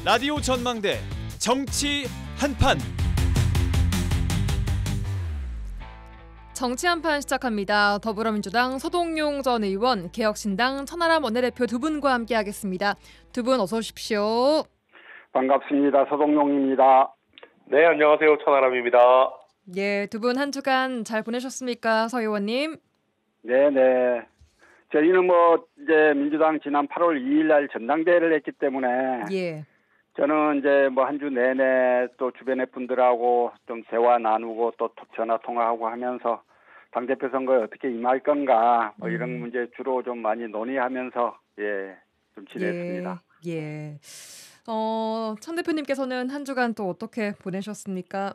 라디오 전망대 정치 한판. 정치 한판 시작합니다. 더불어민주당 서동용 전 의원, 개혁신당 천하람 원내대표 두 분과 함께하겠습니다. 두 분 어서 오십시오. 반갑습니다. 서동용입니다. 네, 안녕하세요. 천하람입니다. 예, 두 분 한 주간 잘 보내셨습니까, 서 의원님? 네네. 저희는 이제 민주당 지난 8월 2일 날 전당대회를 했기 때문에 예. 저는 이제 한 주 내내 또 주변의 분들하고 좀 대화 나누고 또 전화 통화하고 하면서 당대표 선거에 어떻게 임할 건가 이런 문제 주로 좀 많이 논의하면서 좀 지냈습니다. 예. 천 대표님께서는 한 주간 또 어떻게 보내셨습니까?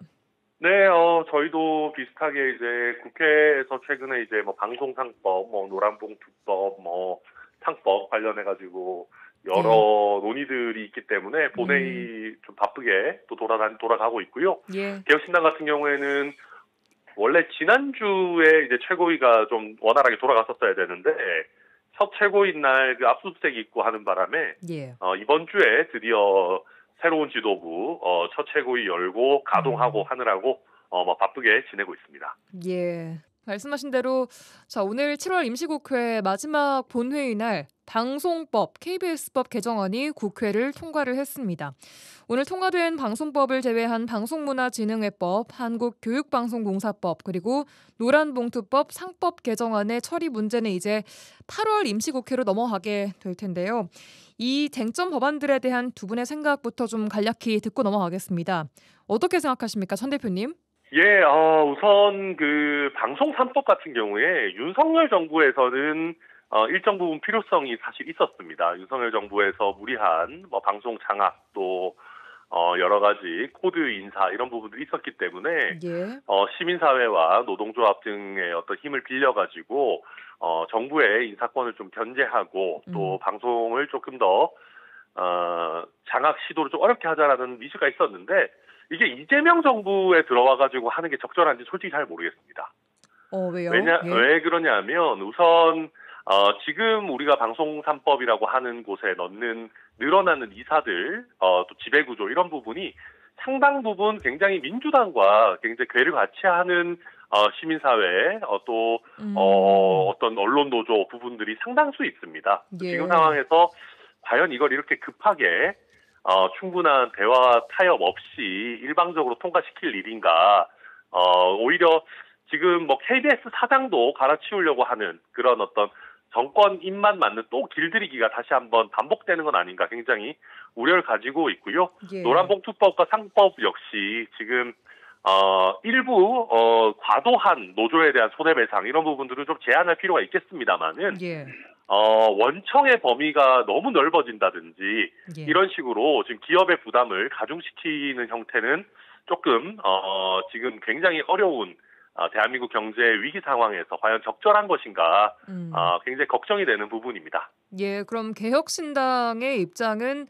네, 저희도 비슷하게 이제 국회에서 최근에 이제 방송상법, 노란봉투법, 상법 관련해가지고 여러 논의들이 있기 때문에 본회의 좀 바쁘게 또 돌아가고 있고요. 예. 개혁신당 같은 경우에는 원래 지난주에 이제 최고위가 좀 원활하게 돌아갔었어야 되는데 첫 최고위 날 그 압수수색 있고 하는 바람에 이번 주에 드디어 새로운 지도부 첫 최고위 열고 가동하고 하느라고 바쁘게 지내고 있습니다. 예. 말씀하신 대로 오늘 7월 임시국회 마지막 본회의 날 방송법, KBS법 개정안이 국회를 통과를 했습니다. 오늘 통과된 방송법을 제외한 방송문화진흥회법, 한국교육방송공사법, 그리고 노란봉투법, 상법 개정안의 처리 문제는 이제 8월 임시국회로 넘어가게 될 텐데요. 이 쟁점 법안들에 대한 두 분의 생각부터 좀 간략히 듣고 넘어가겠습니다. 어떻게 생각하십니까, 천 대표님? 예, 우선 그 방송 3법 같은 경우에 윤석열 정부에서는 일정 부분 필요성이 사실 있었습니다. 윤석열 정부에서 무리한 방송 장악 또 여러 가지 코드 인사 이런 부분들이 있었기 때문에 시민사회와 노동조합 등의 어떤 힘을 빌려가지고 정부의 인사권을 좀 견제하고 또 방송을 조금 더 장악 시도를 좀 어렵게 하자라는 니즈가 있었는데 이게 이재명 정부에 들어와가지고 하는 게 적절한지 솔직히 잘 모르겠습니다. 왜요? 왜 그러냐면 우선 지금 우리가 방송 3법이라고 하는 곳에 넣는 늘어나는 이사들 또 지배구조 이런 부분이 상당 부분 굉장히 민주당과 굉장히 괴를 같이 하는 시민사회 또 어떤 언론 노조 부분들이 상당수 있습니다. 지금 상황에서 과연 이걸 이렇게 급하게 충분한 대화 타협 없이 일방적으로 통과시킬 일인가? 오히려 지금 KBS 사장도 갈아치우려고 하는 그런 어떤 정권 입맛 맞는 또 길들이기가 다시 한번 반복되는 건 아닌가 굉장히 우려를 가지고 있고요. 노란봉투법과 상법 역시 지금 일부 과도한 노조에 대한 손해배상 이런 부분들은 좀 제한할 필요가 있겠습니다만은 원청의 범위가 너무 넓어진다든지 이런 식으로 지금 기업의 부담을 가중시키는 형태는 조금 지금 굉장히 어려운 대한민국 경제 위기 상황에서 과연 적절한 것인가 굉장히 걱정이 되는 부분입니다. 예, 그럼 개혁신당의 입장은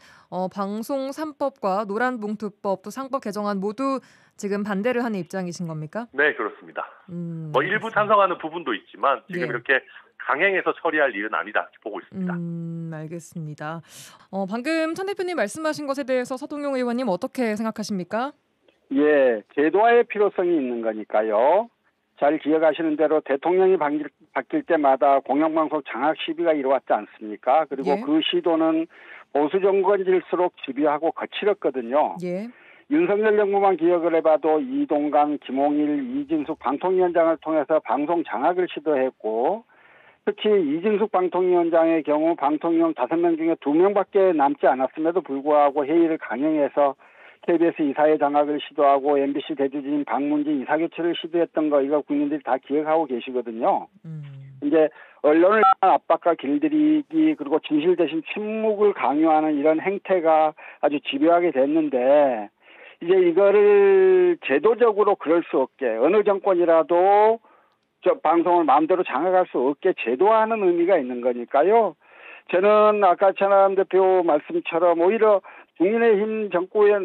방송 3법과 노란봉투법 또 상법 개정안 모두 지금 반대를 하는 입장이신 겁니까? 네, 그렇습니다. 일부 찬성하는 부분도 있지만 지금 이렇게 강행해서 처리할 일은 아니다 보고 있습니다. 알겠습니다. 방금 천 대표님 말씀하신 것에 대해서 서동용 의원님 어떻게 생각하십니까? 예, 제도화의 필요성이 있는 거니까요. 잘 기억하시는 대로 대통령이 바뀔 때마다 공영방송 장악 시비가 이루어왔지 않습니까? 그리고 그 시도는 보수 정권일수록 집요하고 거칠었거든요. 윤석열 정부만 기억을 해봐도 이동강, 김홍일, 이진숙 방통위원장을 통해서 방송 장악을 시도했고 특히 이진숙 방통위원장의 경우 방통위원 5명 중에 2명밖에 남지 않았음에도 불구하고 회의를 강행해서 KBS 이사회 장악을 시도하고 MBC 대주주인 박문진 이사 교체를 시도했던 거 이거 국민들이 다 기억하고 계시거든요. 이제 언론을 압박과 길들이기 그리고 진실 대신 침묵을 강요하는 이런 행태가 아주 집요하게 됐는데 이제 이거를 제도적으로 그럴 수 없게 어느 정권이라도 방송을 마음대로 장악할 수 없게 제도화하는 의미가 있는 거니까요. 저는 아까 천하람 대표 말씀처럼 오히려 국민의힘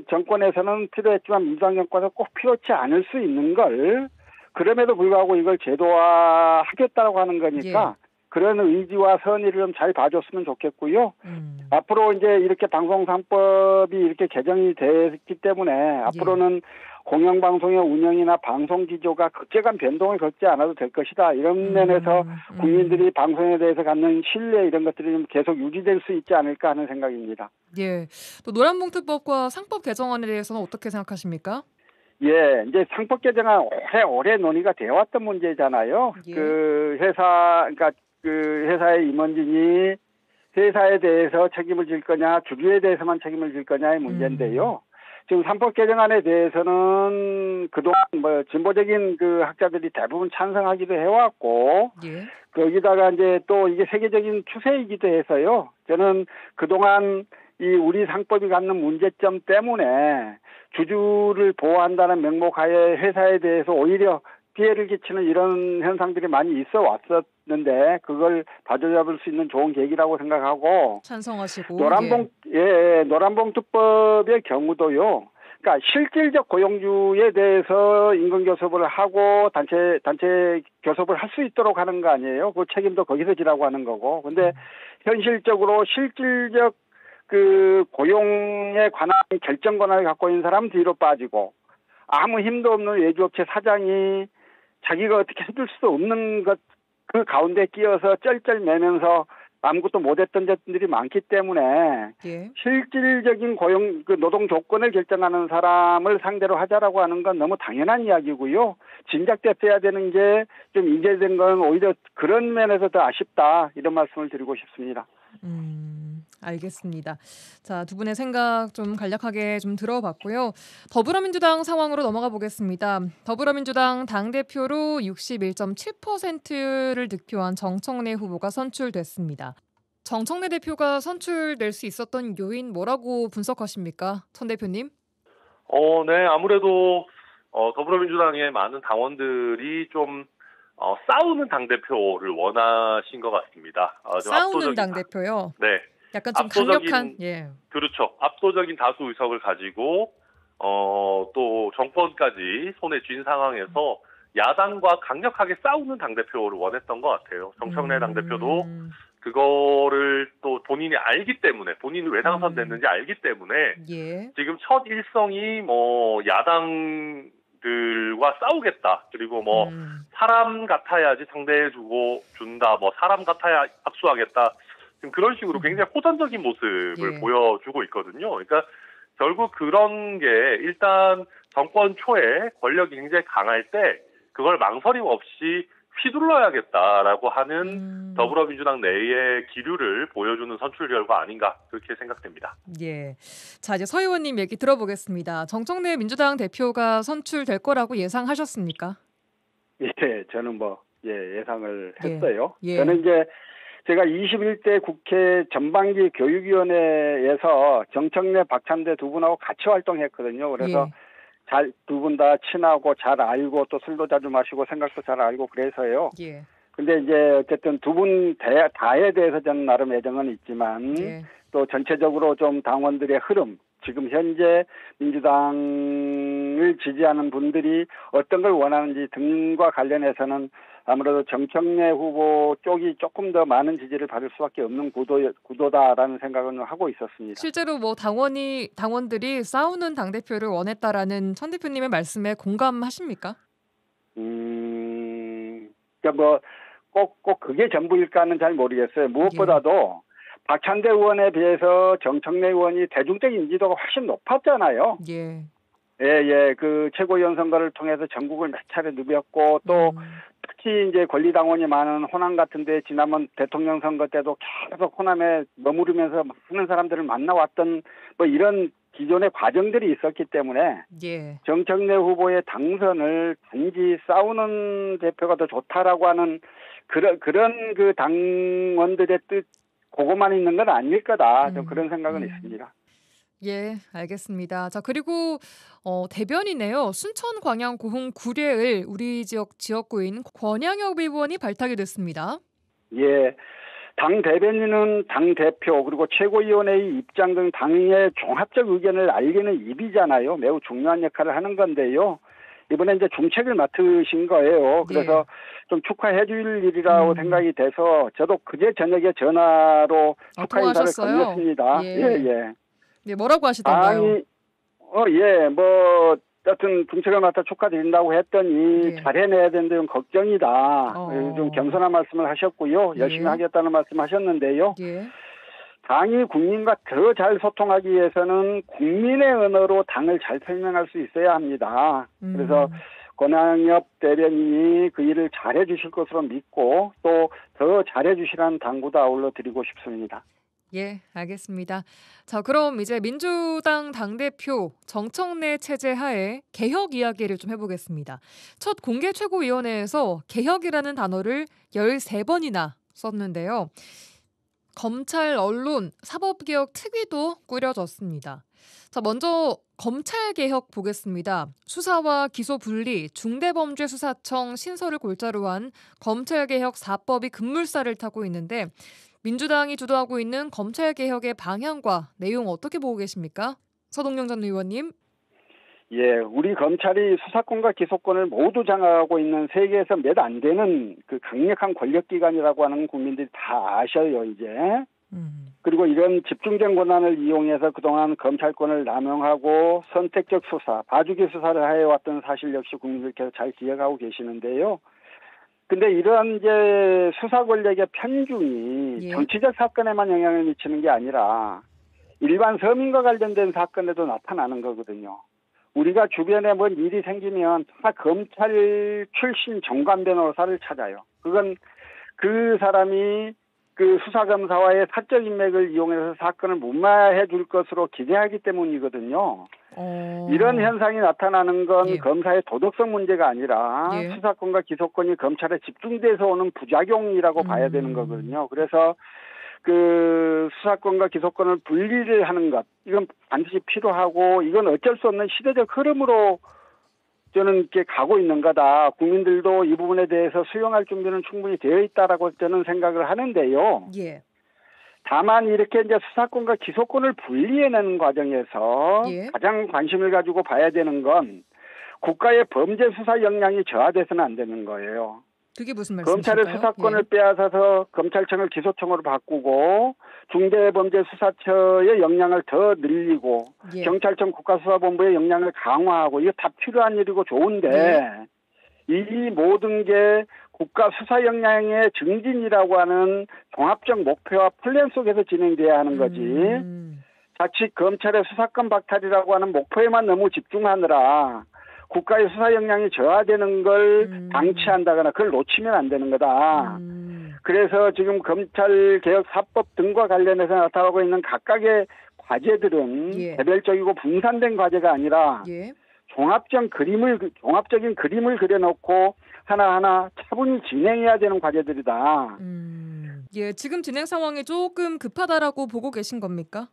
정권에서는 필요했지만 민주당 정권은 꼭 필요치 않을 수 있는 걸 그럼에도 불구하고 이걸 제도화하겠다고 하는 거니까 그런 의지와 선의를 좀 잘 봐줬으면 좋겠고요. 앞으로 이제 이렇게 방송 3법이 이렇게 개정이 됐기 때문에 앞으로는 공영방송의 운영이나 방송 기조가 극적한 변동을 겪지 않아도 될 것이다. 이런 면에서 국민들이 방송에 대해서 갖는 신뢰 이런 것들이 좀 계속 유지될 수 있지 않을까 하는 생각입니다. 예. 또 노란봉투법과 상법 개정안에 대해서는 어떻게 생각하십니까? 예, 이제 상법 개정안 오래 논의가 되어 왔던 문제잖아요. 예. 그러니까 그 회사의 임원진이 회사에 대해서 책임을 질 거냐, 주주에 대해서만 책임을 질 거냐의 문제인데요. 지금 상법 개정안에 대해서는 그동안 뭐 진보적인 그 학자들이 대부분 찬성하기도 해왔고, 예. 거기다가 이제 또 이게 세계적인 추세이기도 해서요. 저는 그동안 이 우리 상법이 갖는 문제점 때문에 주주를 보호한다는 명목하에 회사에 대해서 오히려 피해를 끼치는 이런 현상들이 많이 있어 왔었는데 그걸 바로잡을 수 있는 좋은 계기라고 생각하고 찬성하시고 노란봉투법의 경우도요. 그러니까 실질적 고용주에 대해서 임금 교섭을 하고 단체 교섭을 할 수 있도록 하는 거 아니에요? 그 책임도 거기서 지라고 하는 거고. 근데 현실적으로 실질적 그 고용에 관한 결정 권한을 갖고 있는 사람 뒤로 빠지고 아무 힘도 없는 외주업체 사장이 자기가 어떻게 해줄 수 없는 것 그 가운데 끼어서 쩔쩔매면서 아무것도 못했던 점들이 많기 때문에 실질적인 고용 그 노동 조건을 결정하는 사람을 상대로 하자라고 하는 건 너무 당연한 이야기고요. 진작됐어야 되는 게 좀 이제된 건 오히려 그런 면에서 더 아쉽다 이런 말씀을 드리고 싶습니다. 알겠습니다. 자, 두 분의 생각 좀 간략하게 좀 들어봤고요. 더불어민주당 상황으로 넘어가 보겠습니다. 더불어민주당 당대표로 61.7%를 득표한 정청래 후보가 선출됐습니다. 정청래 대표가 선출될 수 있었던 요인 뭐라고 분석하십니까? 천 대표님? 네, 아무래도 더불어민주당의 많은 당원들이 좀 싸우는 당대표를 원하신 것 같습니다. 싸우는 당대표요? 네. 약간 좀 강력한, 그렇죠. 압도적인 다수 의석을 가지고 또 정권까지 손에 쥔 상황에서 야당과 강력하게 싸우는 당대표를 원했던 것 같아요. 정청래 당대표도 그거를 또 본인이 알기 때문에 본인이 왜 당선됐는지 알기 때문에 지금 첫 일성이 뭐 야당들과 싸우겠다. 그리고 뭐 사람 같아야지 상대해주고 준다. 뭐 사람 같아야 악수하겠다. 지금 그런 식으로 굉장히 호전적인 모습을 보여주고 있거든요. 그러니까 결국 그런 게 일단 정권 초에 권력이 굉장히 강할 때 그걸 망설임 없이 휘둘러야겠다라고 하는 더불어민주당 내의 기류를 보여주는 선출 결과 아닌가 그렇게 생각됩니다. 예. 자, 이제 서 의원님 얘기 들어보겠습니다. 정청래 민주당 대표가 선출될 거라고 예상하셨습니까? 예, 저는 예상을 했어요. 저는 이제 제가 21대 국회 전반기 교육위원회에서 정청래, 박찬대 두 분하고 같이 활동했거든요. 그래서 두 분 다 친하고 잘 알고 또 술도 자주 마시고 생각도 잘 알고 그래서요. 근데 이제 어쨌든 두 분 다에 대해서 저는 나름 애정은 있지만 또 전체적으로 좀 당원들의 흐름, 지금 현재 민주당을 지지하는 분들이 어떤 걸 원하는지 등과 관련해서는 아무래도 정청래 후보 쪽이 조금 더 많은 지지를 받을 수밖에 없는 구도다라는 생각은 하고 있었습니다. 실제로 뭐 당원들이 싸우는 당대표를 원했다라는 천 대표님의 말씀에 공감하십니까? 그러니까 꼭 그게 전부일까는 잘 모르겠어요. 무엇보다도 박찬대 의원에 비해서 정청래 의원이 대중적 인지도가 훨씬 높았잖아요. 그 최고위원 선거를 통해서 전국을 몇 차례 누볐고 또 특히 이제 권리당원이 많은 호남 같은데 지난번 대통령 선거 때도 계속 호남에 머무르면서 많은 사람들을 만나왔던 뭐 이런 기존의 과정들이 있었기 때문에 정청래 후보의 당선을 단지 싸우는 대표가 더 좋다라고 하는 그런 그 당원들의 뜻 그것만 있는 건 아닐 거다. 좀 그런 생각은 있습니다. 예, 알겠습니다. 자, 그리고 대변인에요. 순천, 광양, 고흥, 구례을 우리 지역구인 권양엽 의원이 발탁이 됐습니다. 예, 당 대변인은 당 대표 그리고 최고위원회의 입장 등 당의 종합적 의견을 알리는 입이잖아요. 매우 중요한 역할을 하는 건데요. 이번에 이제 중책을 맡으신 거예요. 그래서 좀 축하해 줄 일이라고 생각이 돼서 저도 그제 저녁에 전화로 축하 인사를 건넸습니다. 예. 네, 뭐라고 하시던가요? 뭐 하여튼 중책을 맡아 축하드린다고 했더니 잘해내야 된다 는 걱정이다. 좀 겸손한 말씀을 하셨고요. 열심히 하겠다는 말씀하셨는데요. 당이 국민과 더 잘 소통하기 위해서는 국민의 언어로 당을 잘 설명할 수 있어야 합니다. 그래서 권양엽 대변인이 그 일을 잘해 주실 것으로 믿고 또 더 잘해 주시라는 당부도 아울러 드리고 싶습니다. 예, 알겠습니다. 자, 그럼 이제 민주당 당대표 정청래 체제 하에 개혁 이야기를 좀 해보겠습니다. 첫 공개 최고위원회에서 개혁이라는 단어를 13번이나 썼는데요. 검찰, 언론, 사법개혁 특위도 꾸려졌습니다. 자, 먼저 검찰개혁 보겠습니다. 수사와 기소 분리, 중대범죄수사청 신설을 골자로 한 검찰개혁 4법이 급물살을 타고 있는데 민주당이 주도하고 있는 검찰개혁의 방향과 내용 어떻게 보고 계십니까? 서동영 전 의원님. 예, 우리 검찰이 수사권과 기소권을 모두 장악하고 있는 세계에서 몇 안 되는 그 강력한 권력기관이라고 하는 국민들이 다 아셔요, 이제. 그리고 이런 집중된 권한을 이용해서 그동안 검찰권을 남용하고 선택적 수사, 봐주기 수사를 해왔던 사실 역시 국민들께서 잘 기억하고 계시는데요. 근데 이런 이제 수사 권력의 편중이 정치적 사건에만 영향을 미치는 게 아니라 일반 서민과 관련된 사건에도 나타나는 거거든요. 우리가 주변에 뭔 일이 생기면 다 검찰 출신 정관 변호사를 찾아요. 그건 그 사람이 그 수사검사와의 사적 인맥을 이용해서 사건을 무마해 줄 것으로 기대하기 때문이거든요. 이런 현상이 나타나는 건 검사의 도덕성 문제가 아니라 수사권과 기소권이 검찰에 집중돼서 오는 부작용이라고 봐야 되는 거거든요. 그래서 그 수사권과 기소권을 분리를 하는 것, 이건 반드시 필요하고 이건 어쩔 수 없는 시대적 흐름으로 저는 이렇게 가고 있는 거다. 국민들도 이 부분에 대해서 수용할 준비는 충분히 되어 있다라고 저는 생각을 하는데요. 다만 이렇게 이제 수사권과 기소권을 분리해내는 과정에서 가장 관심을 가지고 봐야 되는 건 국가의 범죄 수사 역량이 저하돼서는 안 되는 거예요. 그게 무슨 말씀이실까요? 검찰의 수사권을 빼앗아서 검찰청을 기소청으로 바꾸고 중대범죄수사처의 역량을 더 늘리고 경찰청 국가수사본부의 역량을 강화하고 이거 다 필요한 일이고 좋은데 이 모든 게 국가 수사 역량의 증진이라고 하는 종합적 목표와 플랜 속에서 진행돼야 하는 거지. 자칫 검찰의 수사권 박탈이라고 하는 목표에만 너무 집중하느라 국가의 수사 역량이 저하되는 걸 방치한다거나 그걸 놓치면 안 되는 거다. 그래서 지금 검찰개혁 4법 등과 관련해서 나타나고 있는 각각의 과제들은 개별적이고 분산된 과제가 아니라 종합적인 그림을 그려놓고 하나하나 차분히 진행해야 되는 과제들이다. 예, 지금 진행 상황이 조금 급하다라고 보고 계신 겁니까?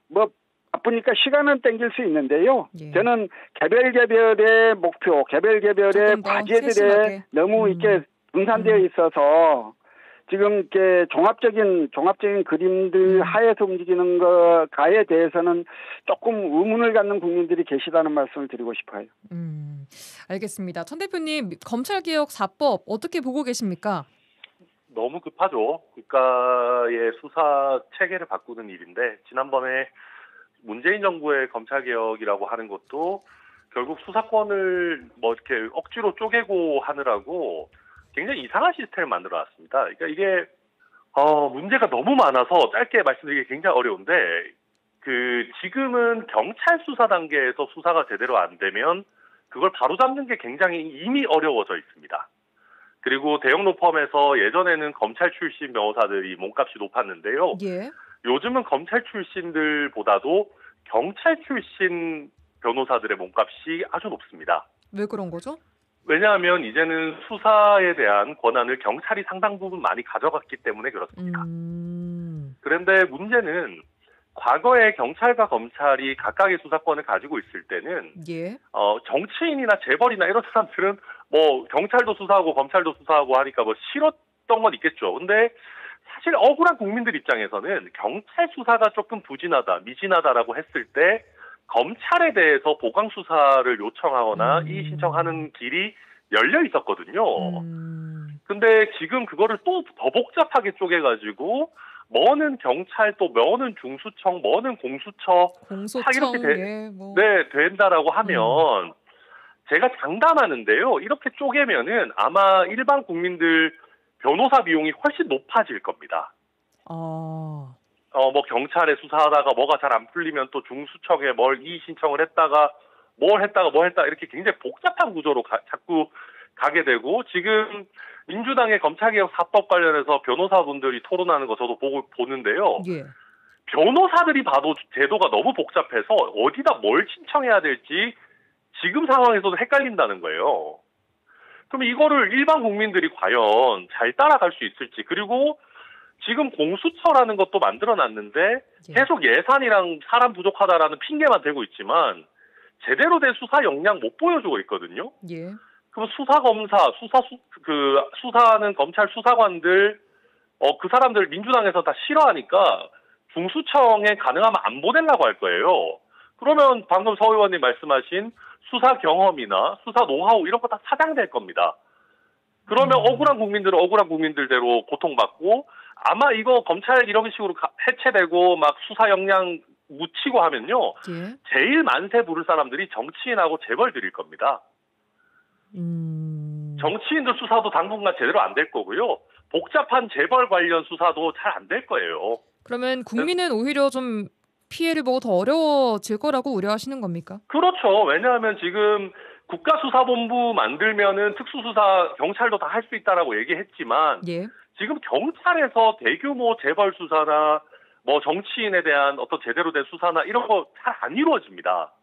뭐 바쁘니까 시간은 땡길 수 있는데요. 저는 개별의 목표, 개별의 과제들에 너무 이렇게 분산되어 있어서 지금 이렇게 종합적인 그림들 하에서 움직이는 것가에 대해서는 조금 의문을 갖는 국민들이 계시다는 말씀을 드리고 싶어요. 알겠습니다. 천 대표님, 검찰개혁 4법 어떻게 보고 계십니까? 너무 급하죠. 국가의 수사 체계를 바꾸는 일인데 지난번에 문재인 정부의 검찰개혁이라고 하는 것도 결국 수사권을 뭐 이렇게 억지로 쪼개고 하느라고 굉장히 이상한 시스템을 만들어놨습니다. 그러니까 이게 문제가 너무 많아서 짧게 말씀드리기 굉장히 어려운데 지금은 경찰 수사 단계에서 수사가 제대로 안 되면 그걸 바로잡는 게 굉장히 이미 어려워져 있습니다. 그리고 대형 로펌에서 예전에는 검찰 출신 변호사들이 몸값이 높았는데요. 요즘은 검찰 출신들보다도 경찰 출신 변호사들의 몸값이 아주 높습니다. 왜 그런 거죠? 왜냐하면 이제는 수사에 대한 권한을 경찰이 상당 부분 많이 가져갔기 때문에 그렇습니다. 그런데 문제는 과거에 경찰과 검찰이 각각의 수사권을 가지고 있을 때는 정치인이나 재벌이나 이런 사람들은 뭐 경찰도 수사하고 검찰도 수사하고 하니까 뭐 싫었던 건 있겠죠. 근데 사실 억울한 국민들 입장에서는 경찰 수사가 조금 부진하다, 미진하다라고 했을 때 검찰에 대해서 보강 수사를 요청하거나 이 신청하는 길이 열려 있었거든요. 근데 지금 그거를 또 더 복잡하게 쪼개가지고 뭐는 경찰 또 뭐는 중수청 뭐는 공수처 다 이렇게 네, 된다라고 하면 제가 장담하는데요. 이렇게 쪼개면은 아마 일반 국민들 변호사 비용이 훨씬 높아질 겁니다. 뭐 경찰에 수사하다가 뭐가 잘 안 풀리면 또 중수청에 뭘 이의 신청을 했다가 뭘 했다가 이렇게 굉장히 복잡한 구조로 자꾸 가게 되고 지금 민주당의 검찰개혁 4법 관련해서 변호사분들이 토론하는 거 저도 보는데요. 예. 변호사들이 봐도 제도가 너무 복잡해서 어디다 뭘 신청해야 될지 지금 상황에서도 헷갈린다는 거예요. 그럼 이거를 일반 국민들이 과연 잘 따라갈 수 있을지 그리고 지금 공수처라는 것도 만들어놨는데 계속 예산이랑 사람 부족하다라는 핑계만 대고 있지만 제대로 된 수사 역량 못 보여주고 있거든요. 예. 그럼 수사검사, 수사는 검찰 수사관들, 그 사람들 민주당에서 다 싫어하니까 중수청에 가능하면 안 보내려고 할 거예요. 그러면 방금 서 의원님 말씀하신 수사 경험이나 수사 노하우 이런 거 다 사장될 겁니다. 그러면 억울한 국민들은 억울한 국민들대로 고통받고 아마 이거 검찰 이런 식으로 해체되고 막 수사 역량 묻히고 하면요. 예. 제일 만세 부를 사람들이 정치인하고 재벌들일 겁니다. 정치인들 수사도 당분간 제대로 안 될 거고요. 복잡한 재벌 관련 수사도 잘 안 될 거예요. 그러면 국민은 오히려 좀 피해를 보고 더 어려워질 거라고 우려하시는 겁니까? 그렇죠. 왜냐하면 지금 국가수사본부 만들면은 특수수사 경찰도 다 할 수 있다라고 얘기했지만 예. 지금 경찰에서 대규모 재벌 수사나 뭐 정치인에 대한 어떤 제대로 된 수사나 이런 거 잘 안 이루어집니다.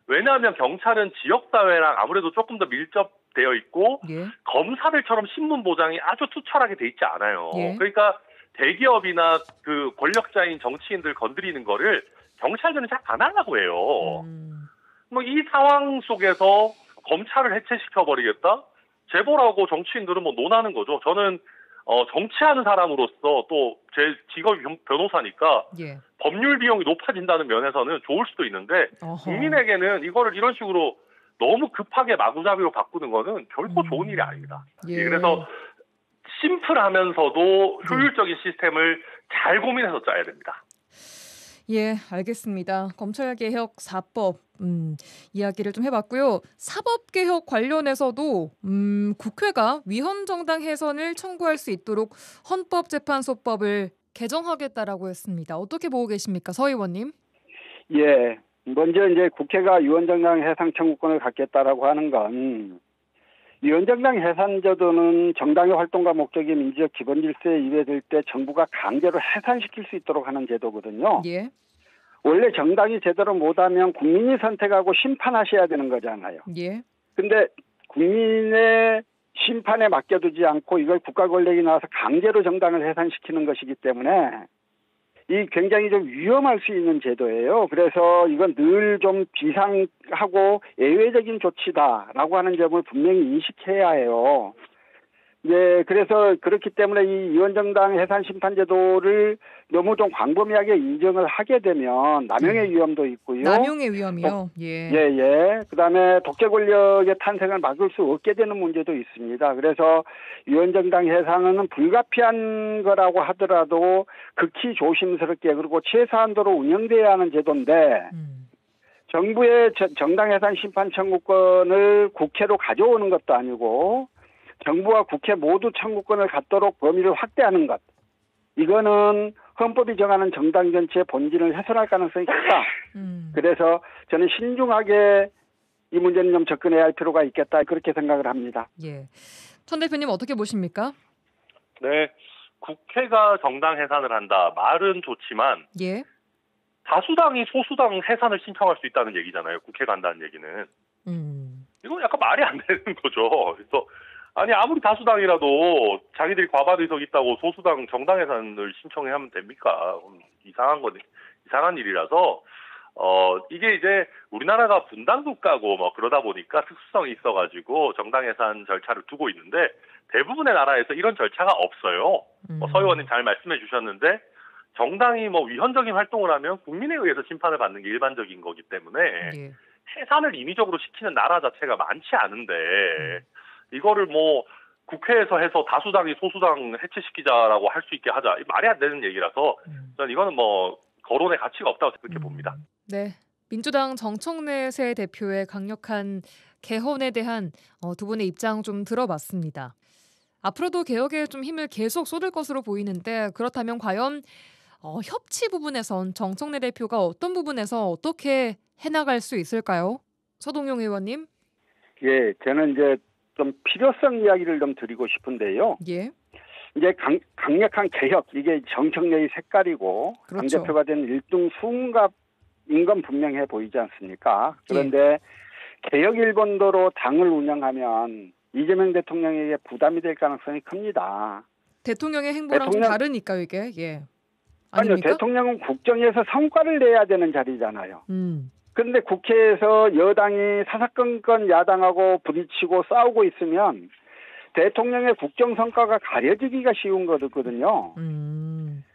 왜냐하면 경찰은 지역사회랑 아무래도 조금 더 밀접되어 있고 예. 검사들처럼 신문 보장이 아주 투철하게 돼 있지 않아요. 예. 그러니까 대기업이나 그 권력자인 정치인들 건드리는 거를 경찰들은 잘 안 하려고 해요. 뭐 이 상황 속에서 검찰을 해체시켜버리겠다? 재벌하고 정치인들은 뭐 논하는 거죠. 저는 정치하는 사람으로서 또 제 직업이 변호사니까 예. 법률 비용이 높아진다는 면에서는 좋을 수도 있는데 어허. 국민에게는 이거를 이런 식으로 너무 급하게 마구잡이로 바꾸는 거는 결코 좋은 일이 아닙니다. 예. 그래서 심플하면서도 효율적인 시스템을 잘 고민해서 짜야 됩니다. 예, 알겠습니다. 검찰개혁 4법 이야기를 좀 해봤고요. 사법개혁 관련해서도 국회가 위헌정당 해산을 청구할 수 있도록 헌법재판소법을 개정하겠다라고 했습니다. 어떻게 보고 계십니까, 서 의원님? 예, 먼저 이제 국회가 위헌정당 해산 청구권을 갖겠다라고 하는 건 위헌정당 해산 제도는 정당의 활동과 목적이 민주적 기본 질서에 위배될 때 정부가 강제로 해산시킬 수 있도록 하는 제도거든요. 예. 원래 정당이 제대로 못하면 국민이 선택하고 심판하셔야 되는 거잖아요. 예. 근데 국민의 심판에 맡겨두지 않고 이걸 국가 권력이 나와서 강제로 정당을 해산시키는 것이기 때문에 이 굉장히 좀 위험할 수 있는 제도예요. 그래서 이건 늘 좀 비상하고 예외적인 조치다라고 하는 점을 분명히 인식해야 해요. 네, 그래서 그렇기 때문에 이 위헌정당 해산 심판 제도를 너무 좀 광범위하게 인정을 하게 되면 남용의 위험도 있고요. 남용의 위험이요. 예. 예. 그다음에 독재 권력의 탄생을 막을 수 없게 되는 문제도 있습니다. 그래서 위헌정당 해산은 불가피한 거라고 하더라도 극히 조심스럽게 그리고 최소한도로 운영돼야 하는 제도인데 정부의 정당 해산 심판 청구권을 국회로 가져오는 것도 아니고 정부와 국회 모두 청구권을 갖도록 범위를 확대하는 것. 이거는 헌법이 정하는 정당 전체의 본질을 훼손할 가능성이 크다. 그래서 저는 신중하게 이 문제는 좀 접근해야 할 필요가 있겠다. 그렇게 생각을 합니다. 예. 천 대표님 어떻게 보십니까? 네. 국회가 정당 해산을 한다. 말은 좋지만 예. 다수당이 소수당 해산을 신청할 수 있다는 얘기잖아요. 국회가 한다는 얘기는. 이건 약간 말이 안 되는 거죠. 그래서 아니 아무리 다수당이라도 자기들이 과반 의석 있다고 소수당 정당 해산을 신청해 하면 됩니까? 이상한 일이라서 이게 이제 우리나라가 분단 국가고 뭐 그러다 보니까 특수성이 있어가지고 정당 해산 절차를 두고 있는데 대부분의 나라에서 이런 절차가 없어요. 서 의원님 잘 말씀해 주셨는데 정당이 뭐 위헌적인 활동을 하면 국민에 의해서 심판을 받는 게 일반적인 거기 때문에 예. 해산을 인위적으로 시키는 나라 자체가 많지 않은데 이거를 뭐 국회에서 해서 다수당이 소수당 해체시키자라고 할 수 있게 하자. 말이 안 되는 얘기라서 저는 이거는 뭐 거론의 가치가 없다고 그렇게 봅니다. 네. 민주당 정청래 새 대표의 강력한 개헌에 대한 두 분의 입장 좀 들어봤습니다. 앞으로도 개혁에 좀 힘을 계속 쏟을 것으로 보이는데 그렇다면 과연 협치 부분에선 정청래 대표가 어떤 부분에서 어떻게 해나갈 수 있을까요? 서동용 의원님. 예, 저는 이제 좀 필요성 이야기를 좀 드리고 싶은데요. 예. 이제 강력한 개혁, 이게 정청래의 색깔이고 그렇죠. 당대표가 된 1등 수훈갑인 건 분명해 보이지 않습니까? 그런데 개혁 일본도로 당을 운영하면 이재명 대통령에게 부담이 될 가능성이 큽니다. 대통령의 행보랑 좀 다르니까요, 이게. 예. 아니요, 아닙니까? 대통령은 국정에서 성과를 내야 되는 자리잖아요. 그런데 국회에서 여당이 사사건건 야당하고 부딪히고 싸우고 있으면 대통령의 국정 성과가 가려지기가 쉬운 거거든요.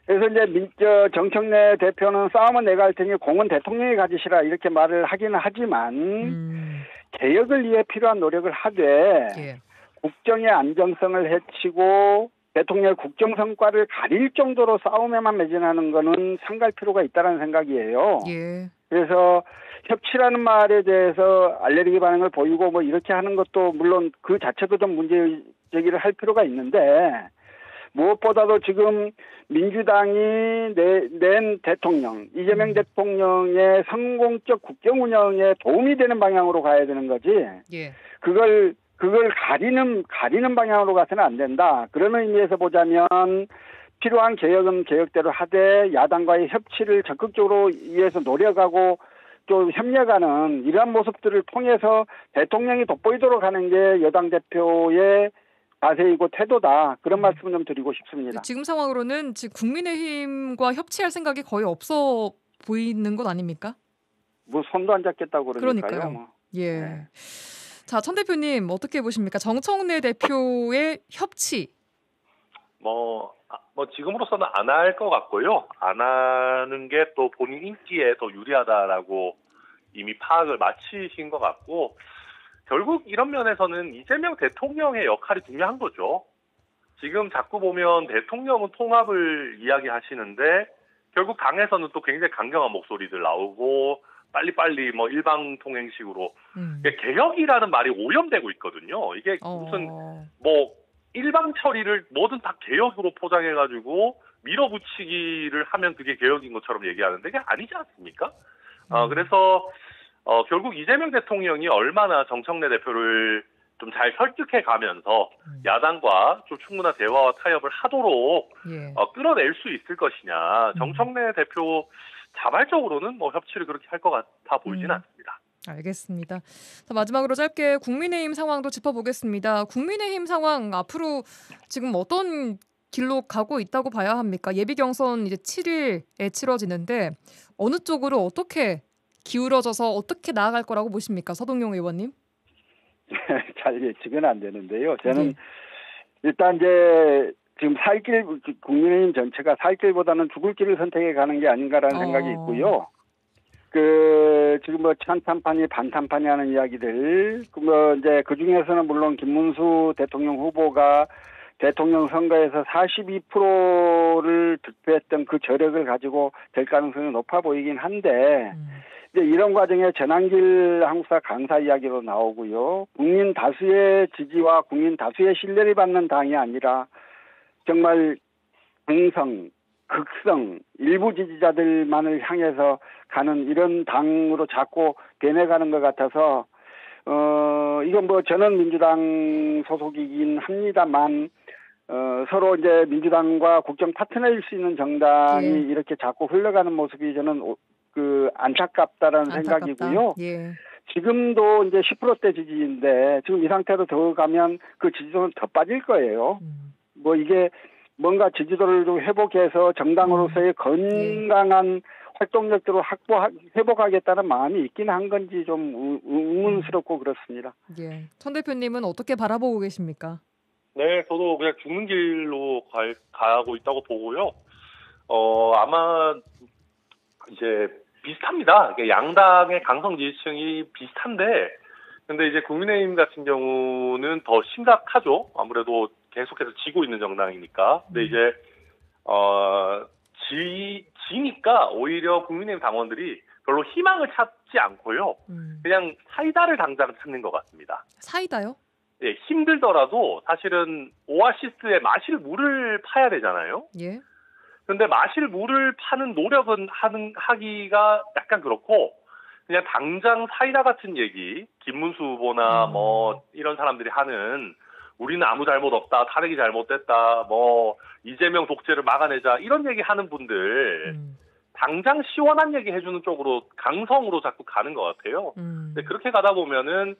그래서 이제 정청래 대표는 싸움은 내가 할 테니 공은 대통령이 가지시라 이렇게 말을 하기는 하지만 개혁을 위해 필요한 노력을 하되 국정의 안정성을 해치고 대통령의 국정 성과를 가릴 정도로 싸움에만 매진하는 거는 상갈 필요가 있다는 생각이에요. 그래서 협치라는 말에 대해서 알레르기 반응을 보이고 뭐 이렇게 하는 것도 물론 그 자체도 좀 문제 제기를 할 필요가 있는데 무엇보다도 지금 민주당이 낸 대통령, 이재명 대통령의 성공적 국정 운영에 도움이 되는 방향으로 가야 되는 거지. 그걸 가리는 방향으로 가서는 안 된다. 그런 의미에서 보자면 필요한 개혁은 개혁대로 하되 야당과의 협치를 적극적으로 위해서 노력하고 또 협력하는 이러한 모습들을 통해서 대통령이 돋보이도록 하는 게 여당 대표의 자세이고 태도다. 그런 말씀을 좀 드리고 싶습니다. 지금 상황으로는 지금 국민의힘과 협치할 생각이 거의 없어 보이는 것 아닙니까? 뭐 손도 안 잡겠다고 그러니까요. 뭐. 예. 네. 자, 천 대표님 어떻게 보십니까? 정청래 대표의 협치. 뭐 지금으로서는 안 할 것 같고요. 안 하는 게 또 본인 인기에 더 유리하다라고 이미 파악을 마치신 것 같고 결국 이런 면에서는 이재명 대통령의 역할이 중요한 거죠. 지금 자꾸 보면 대통령은 통합을 이야기하시는데 결국 당에서는 또 굉장히 강경한 목소리들 나오고 빨리빨리 뭐 일방통행식으로 개혁이라는 말이 오염되고 있거든요. 이게 무슨 뭐 일방 처리를 뭐든 다 개혁으로 포장해가지고 밀어붙이기를 하면 그게 개혁인 것처럼 얘기하는데 그게 아니지 않습니까? 그래서 결국 이재명 대통령이 얼마나 정청래 대표를 좀 잘 설득해 가면서 야당과 좀 충분한 대화와 타협을 하도록 끌어낼 수 있을 것이냐. 정청래 대표 자발적으로는 뭐 협치를 그렇게 할 것 같아 보이지는 않습니다. 알겠습니다. 자, 마지막으로 짧게 국민의힘 상황도 짚어보겠습니다. 국민의힘 상황 앞으로 지금 어떤 길로 가고 있다고 봐야 합니까? 예비 경선 이제 7일에 치러지는데 어느 쪽으로 어떻게 기울어져서 어떻게 나아갈 거라고 보십니까? 서동용 의원님. 잘 예측은 안 되는데요. 저는 일단 이제 지금 살 길, 국민의힘 전체가 살 길보다는 죽을 길을 선택해 가는 게 아닌가라는 생각이 있고요. 지금 뭐 찬탄판이 반탄판이 하는 이야기들, 이제 그 중에서는 물론 김문수 대통령 후보가 대통령 선거에서 42%를 득표했던 그 저력을 가지고 될 가능성이 높아 보이긴 한데, 이제 이런 과정에 전환길 한국사 강사 이야기로 나오고요. 국민 다수의 지지와 국민 다수의 신뢰를 받는 당이 아니라 정말 강성, 극성, 일부 지지자들만을 향해서 가는 이런 당으로 자꾸 변해가는 것 같아서 이건 뭐 저는 민주당 소속이긴 합니다만 서로 이제 민주당과 국정 파트너일 수 있는 정당이 이렇게 자꾸 흘러가는 모습이 저는 안타깝다라는 생각이고요. 지금도 이제 10%대 지지인데 지금 이 상태로 더 가면 그 지지도는 더 빠질 거예요. 뭐 이게 뭔가 지지도를 좀 회복해서 정당으로서의 건강한 활동력들을 회복하겠다는 마음이 있긴 한 건지 좀 의문스럽고 그렇습니다. 천 대표님은 어떻게 바라보고 계십니까? 네, 저도 그냥 죽는 길로 가고 있다고 보고요. 아마 이제 비슷합니다. 양당의 강성 지지층이 비슷한데 근데 이제 국민의힘 같은 경우는 더 심각하죠. 아무래도 계속해서 지고 있는 정당이니까. 근데 이제 지니까 오히려 국민의힘 당원들이 별로 희망을 찾지 않고요. 그냥 사이다를 당장 찾는 것 같습니다. 사이다요? 예, 힘들더라도 사실은 오아시스에 마실 물을 파야 되잖아요. 예. 그런데 마실 물을 파는 노력은 하기가 약간 그렇고 그냥 당장 사이다 같은 얘기, 김문수 후보나 뭐 이런 사람들이 하는 우리는 아무 잘못 없다, 탄핵이 잘못됐다, 뭐 이재명 독재를 막아내자 이런 얘기 하는 분들 당장 시원한 얘기 해주는 쪽으로 강성으로 자꾸 가는 것 같아요. 근데 그렇게 가다 보면은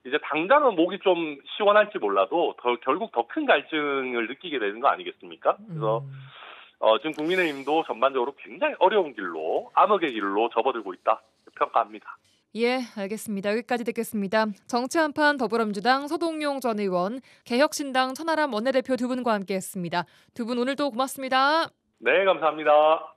이제 당장은 목이 좀 시원할지 몰라도 결국 더 큰 갈증을 느끼게 되는 거 아니겠습니까? 그래서 지금 국민의힘도 전반적으로 굉장히 어려운 길로, 암흑의 길로 접어들고 있다 평가합니다. 예, 알겠습니다. 여기까지 듣겠습니다. 정치 한판 더불어민주당 서동용 전 의원, 개혁신당 천하람 원내대표 두 분과 함께했습니다. 두 분 오늘도 고맙습니다. 네, 감사합니다.